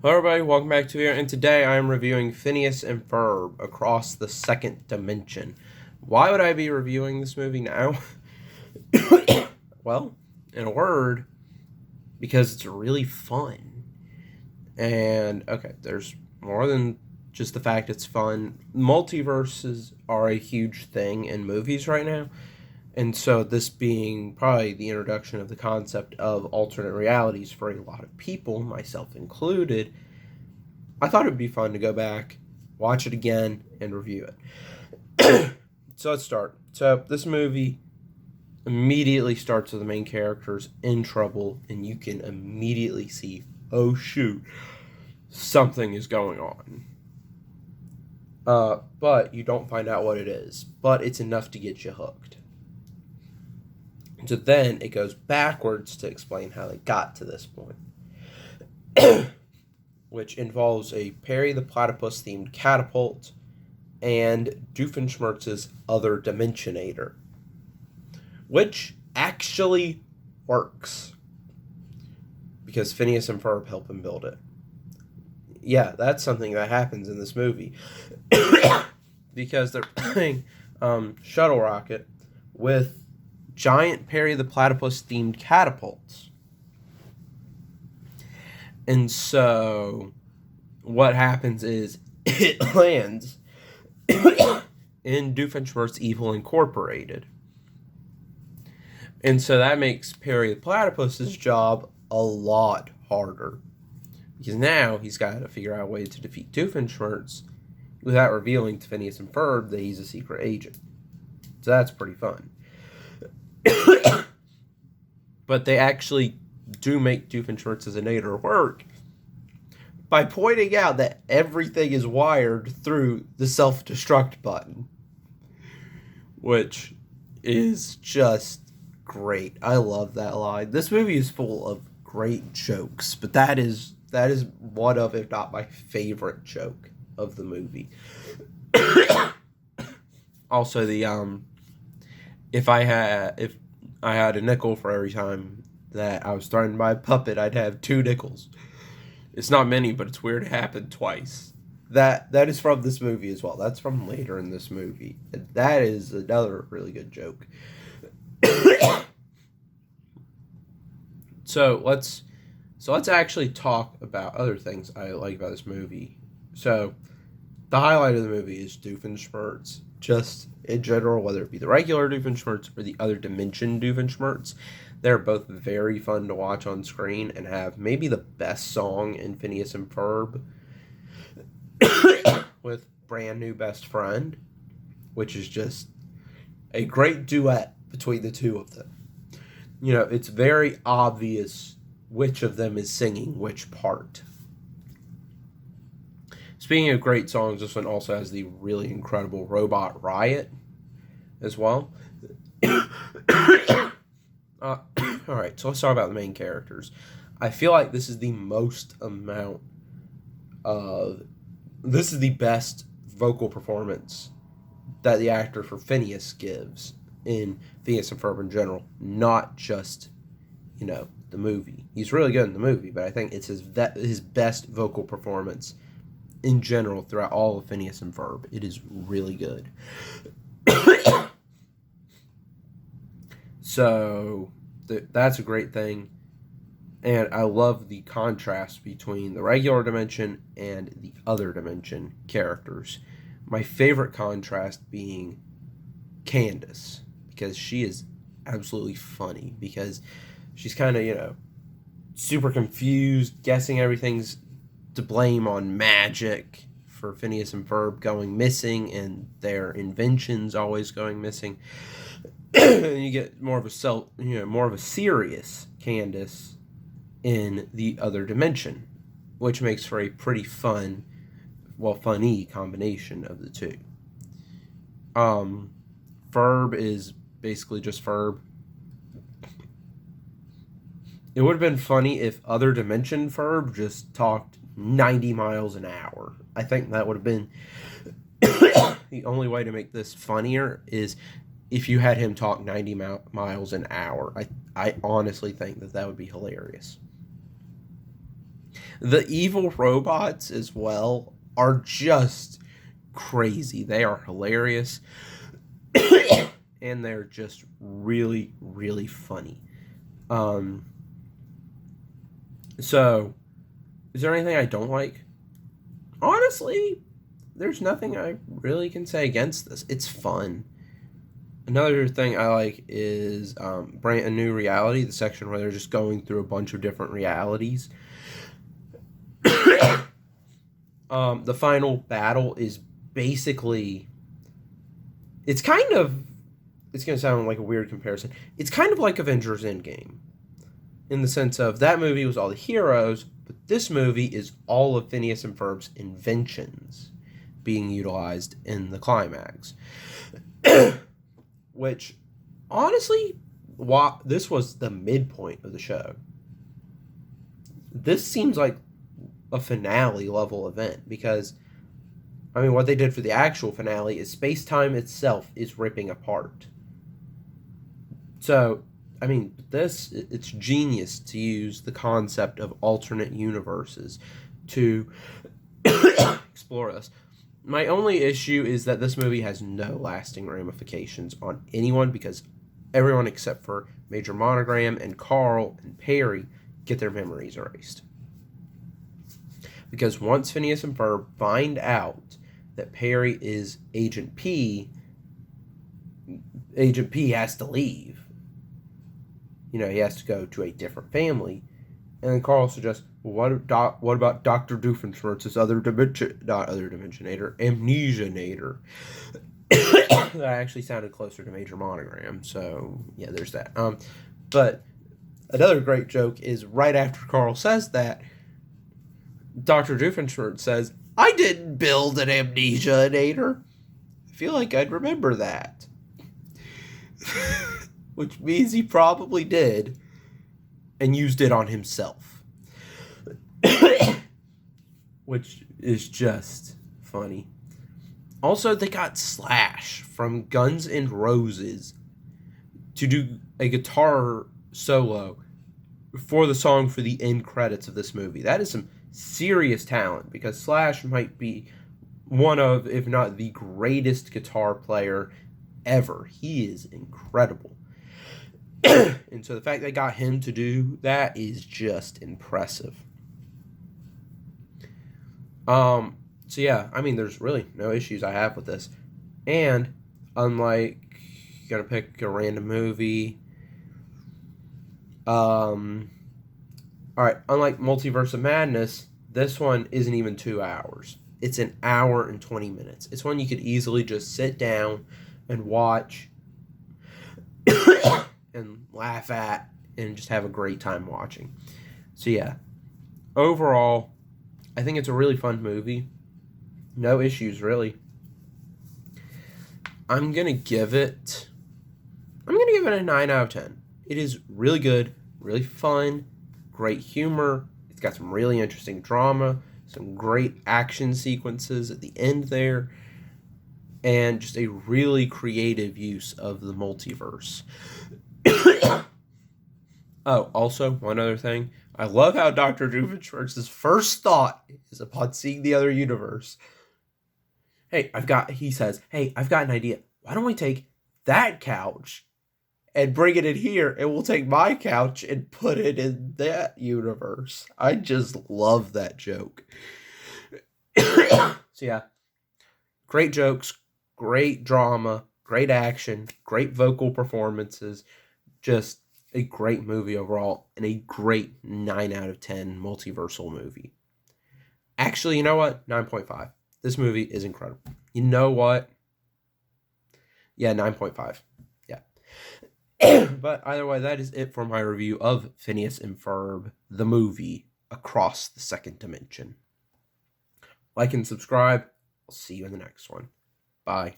Hello everybody, welcome back to here, and today I am reviewing Phineas and Ferb Across the Second Dimension. Why would I be reviewing this movie now? Well, in a word, because it's really fun. And, okay, there's more than just the fact it's fun. Multiverses are a huge thing in movies right now. And so this being probably the introduction of the concept of alternate realities for a lot of people, myself included, I thought it would be fun to go back, watch it again, and review it. So let's start. So this movie immediately starts with the main characters in trouble, and you can immediately see, oh shoot, something is going on. But you don't find out what it is. But it's enough to get you hooked. So then it goes backwards to explain how they got to this point. Which involves a Perry the Platypus themed catapult and Doofenshmirtz's Other Dimensionator. Which actually works. Because Phineas and Ferb help him build it. Yeah, that's something that happens in this movie. Because they're playing Shuttle Rocket with giant Perry the Platypus themed catapults. And so what happens is it lands in Doofenshmirtz Evil Incorporated. And so that makes Perry the Platypus's job a lot harder. Because now he's got to figure out a way to defeat Doofenshmirtz without revealing to Phineas and Ferb that he's a secret agent. So that's pretty fun. But they actually do make Doofenshmirtz's Inator work by pointing out that everything is wired through the self-destruct button. Which is just great. I love that line. This movie is full of great jokes, but that is one of, if not my favorite joke of the movie. Also, the if I had a nickel for every time that I was threatened by a puppet, I'd have 2 nickels. It's not many, but it's weird it happened twice. That is from this movie as well. That's from later in this movie. That is another really good joke. So let's actually talk about other things I like about this movie. So the highlight of the movie is Doofenshmirtz. Just in general, whether it be the regular Doofenshmirtz or the other dimension Doofenshmirtz, they're both very fun to watch on screen and have maybe the best song in Phineas and Ferb with Brand New Best Friend, which is just a great duet between the two of them. You know, it's very obvious which of them is singing which part. Speaking of great songs, this one also has the really incredible Robot Riot as well. Alright, so let's talk about the main characters. I feel like this is the best vocal performance that the actor for Phineas gives in Phineas and Ferb in general, not just, the movie. He's really good in the movie, but I think it's his best vocal performance in general throughout all of Phineas and Ferb. It is really good. So that's a great thing. And I love the contrast between the regular dimension and the other dimension characters. My favorite contrast being Candace, because she is absolutely funny, because she's kind of, super confused, guessing everything's to blame on magic for Phineas and Ferb going missing and their inventions always going missing. And you get more of a serious Candace in the other dimension, which makes for a pretty funny combination of the two. Ferb is basically just Ferb. It would have been funny if other dimension Ferb just talked 90 miles an hour. I think that would have been the only way to make this funnier is if you had him talk 90 miles an hour. I honestly think that would be hilarious. The evil robots as well are just crazy. They are hilarious. And they're just really, really funny. So, is there anything I don't like? Honestly, there's nothing I really can say against this. It's fun. Another thing I like is Brand New Reality, the section where they're just going through a bunch of different realities. The final battle is basically... It's going to sound like a weird comparison. It's kind of like Avengers Endgame. In the sense of that movie was all the heroes, but this movie is all of Phineas and Ferb's inventions being utilized in the climax. Which, honestly, this was the midpoint of the show. This seems like a finale level event because, I mean, what they did for the actual finale is space-time itself is ripping apart. So, I mean, it's genius to use the concept of alternate universes to explore this. My only issue is that this movie has no lasting ramifications on anyone because everyone except for Major Monogram and Carl and Perry get their memories erased. Because once Phineas and Ferb find out that Perry is Agent P has to leave. He has to go to a different family. And then Carl suggests, well, what about Dr. Doofenshmirtz's Amnesianator? That actually sounded closer to Major Monogram, so yeah, there's that. But another great joke is right after Carl says that, Dr. Doofenshmirtz says, I didn't build an Amnesianator. I feel like I'd remember that. Which means he probably did and used it on himself. Which is just funny. Also, they got Slash from Guns N' Roses to do a guitar solo for the song for the end credits of this movie. That is some serious talent because Slash might be one of, if not the greatest guitar player ever. He is incredible. And so the fact they got him to do that is just impressive. So yeah, I mean, there's really no issues I have with this. And unlike, gonna pick a random movie. Alright, unlike Multiverse of Madness, this one isn't even 2 hours. It's an hour and 20 minutes. It's one you could easily just sit down and watch and laugh at and just have a great time watching. So yeah, overall, I think it's a really fun movie. No issues, really. I'm going to give it a 9 out of 10. It is really good, really fun, great humor. It's got some really interesting drama, some great action sequences at the end there, and just a really creative use of the multiverse. Oh, also, one other thing. I love how Dr. Doofenshmirtz's first thought is upon seeing the other universe. He says, I've got an idea. Why don't we take that couch and bring it in here, and we'll take my couch and put it in that universe. I just love that joke. So yeah, great jokes, great drama, great action, great vocal performances, just a great movie overall, and a great 9 out of 10 multiversal movie. Actually, you know what? 9.5. This movie is incredible. You know what? Yeah, 9.5. Yeah. But either way, that is it for my review of Phineas and Ferb, the movie, Across the Second Dimension. Like and subscribe. I'll see you in the next one. Bye.